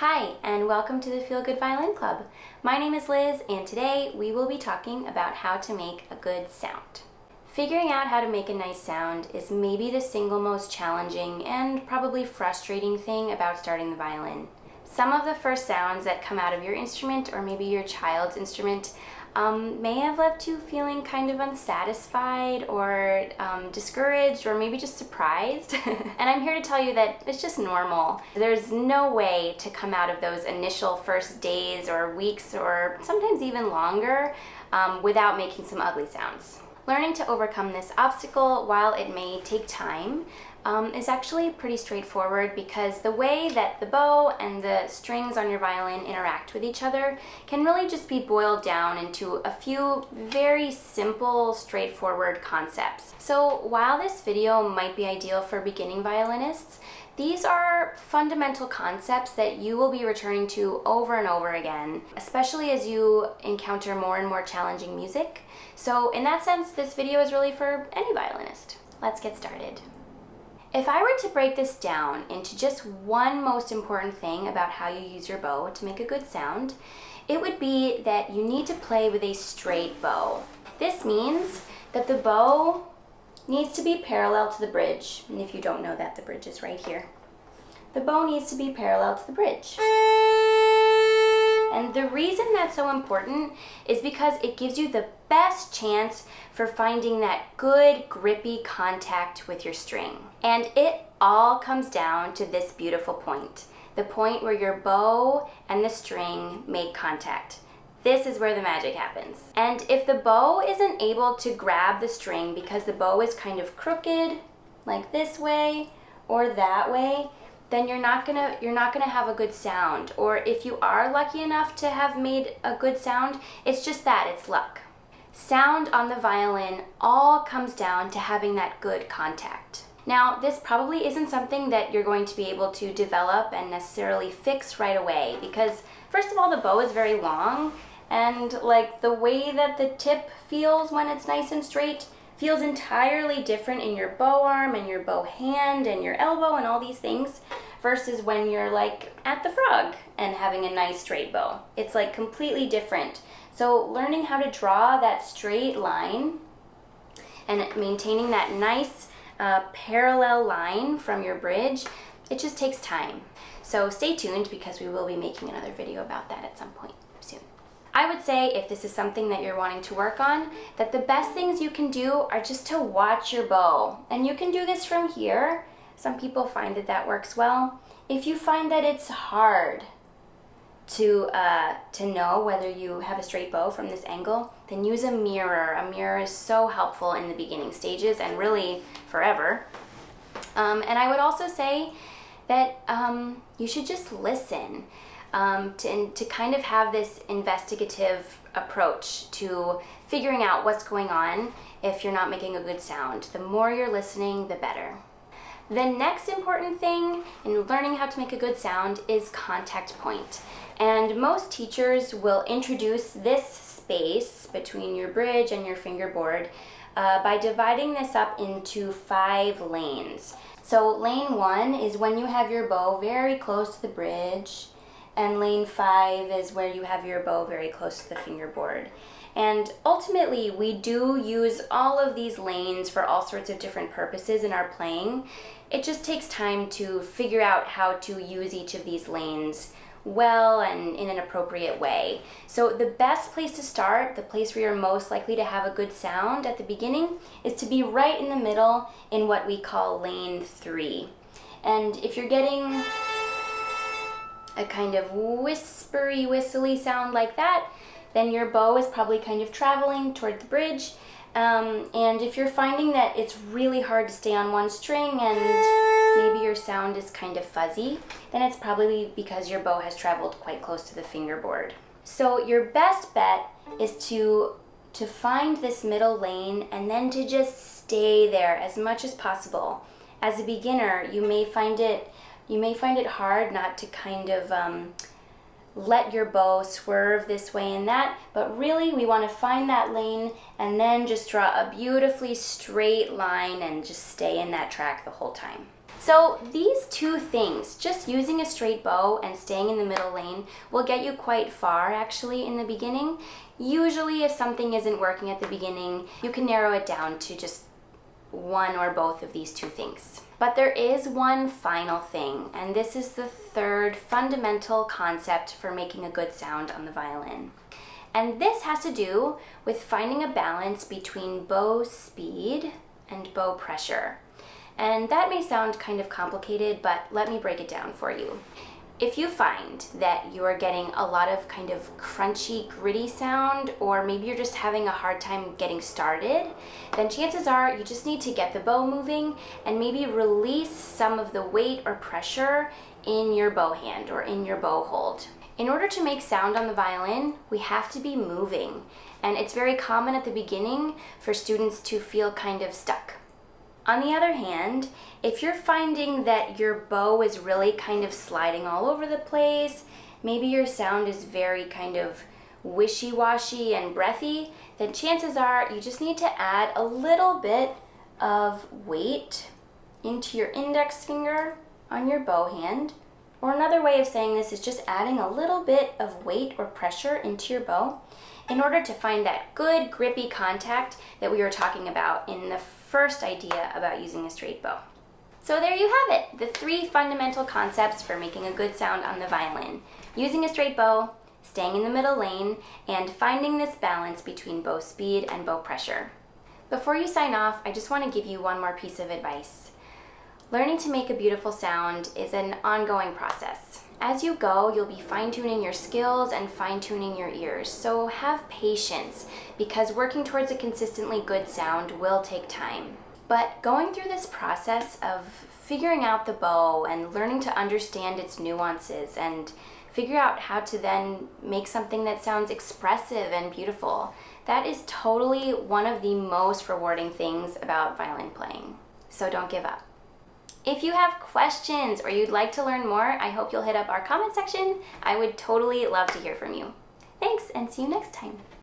Hi, and welcome to the Feel-Good Violin Club. My name is Liz, and today we will be talking about how to make a good sound. Figuring out how to make a nice sound is maybe the single most challenging and probably frustrating thing about starting the violin. Some of the first sounds that come out of your instrument, or maybe your child's instrument, may have left you feeling kind of unsatisfied or discouraged or maybe just surprised. And I'm here to tell you that it's just normal. There's no way to come out of those initial first days or weeks or sometimes even longer without making some ugly sounds. Learning to overcome this obstacle, while it may take time, is actually pretty straightforward because the way that the bow and the strings on your violin interact with each other can really just be boiled down into a few very simple, straightforward concepts. So while this video might be ideal for beginning violinists, these are fundamental concepts that you will be returning to over and over again, especially as you encounter more and more challenging music. So in that sense, this video is really for any violinist. Let's get started. If I were to break this down into just one most important thing about how you use your bow to make a good sound, it would be that you need to play with a straight bow. This means that the bow needs to be parallel to the bridge. And if you don't know that, the bridge is right here. The bow needs to be parallel to the bridge. And the reason that's so important is because it gives you the best chance for finding that good grippy contact with your string. And it all comes down to this beautiful point, the point where your bow and the string make contact. This is where the magic happens. And if the bow isn't able to grab the string because the bow is kind of crooked, like this way or that way, then you're not gonna have a good sound. Or if you are lucky enough to have made a good sound, it's just that, it's luck. Sound on the violin all comes down to having that good contact. Now, this probably isn't something that you're going to be able to develop and necessarily fix right away because, first of all, the bow is very long, and like the way that the tip feels when it's nice and straight feels entirely different in your bow arm and your bow hand and your elbow and all these things versus when you're like at the frog and having a nice straight bow. It's like completely different. So learning how to draw that straight line and maintaining that nice parallel line from your bridge, it just takes time. So stay tuned because we will be making another video about that at some point soon. I would say, if this is something that you're wanting to work on, that the best things you can do are just to watch your bow. And you can do this from here. Some people find that that works well. If you find that it's hard to know whether you have a straight bow from this angle, then use a mirror. A mirror is so helpful in the beginning stages and really forever. And I would also say that you should just listen. To kind of have this investigative approach to figuring out what's going on if you're not making a good sound. The more you're listening, the better. The next important thing in learning how to make a good sound is contact point. And most teachers will introduce this space between your bridge and your fingerboard by dividing this up into 5 lanes. So lane 1 is when you have your bow very close to the bridge, and lane 5 is where you have your bow very close to the fingerboard. And ultimately, we do use all of these lanes for all sorts of different purposes in our playing. It just takes time to figure out how to use each of these lanes well and in an appropriate way. So the best place to start, the place where you're most likely to have a good sound at the beginning, is to be right in the middle in what we call lane 3. And if you're getting a kind of whispery, whistly sound like that, then your bow is probably kind of traveling toward the bridge. And if you're finding that it's really hard to stay on one string and maybe your sound is kind of fuzzy, then it's probably because your bow has traveled quite close to the fingerboard. So your best bet is to find this middle lane and then to just stay there as much as possible. As a beginner, you may find it hard not to kind of let your bow swerve this way and that, but really we want to find that lane and then just draw a beautifully straight line and just stay in that track the whole time. So these two things, just using a straight bow and staying in the middle lane, will get you quite far actually in the beginning. Usually if something isn't working at the beginning, you can narrow it down to just one or both of these two things. But there is one final thing, and this is the third fundamental concept for making a good sound on the violin. And this has to do with finding a balance between bow speed and bow pressure. And that may sound kind of complicated, but let me break it down for you. If you find that you are getting a lot of kind of crunchy, gritty sound, or maybe you're just having a hard time getting started, then chances are you just need to get the bow moving and maybe release some of the weight or pressure in your bow hand or in your bow hold. In order to make sound on the violin, we have to be moving, and it's very common at the beginning for students to feel kind of stuck. On the other hand, if you're finding that your bow is really kind of sliding all over the place, maybe your sound is very kind of wishy-washy and breathy, then chances are you just need to add a little bit of weight into your index finger on your bow hand. Or another way of saying this is just adding a little bit of weight or pressure into your bow in order to find that good grippy contact that we were talking about in the first idea about using a straight bow. So there you have it, the three fundamental concepts for making a good sound on the violin: using a straight bow, staying in the middle lane, and finding this balance between bow speed and bow pressure. Before you sign off, I just want to give you one more piece of advice. Learning to make a beautiful sound is an ongoing process. As you go, you'll be fine-tuning your skills and fine-tuning your ears, so have patience, because working towards a consistently good sound will take time. But going through this process of figuring out the bow and learning to understand its nuances and figure out how to then make something that sounds expressive and beautiful, that is totally one of the most rewarding things about violin playing. So don't give up. If you have questions or you'd like to learn more, I hope you'll hit up our comment section. I would totally love to hear from you. Thanks, and see you next time.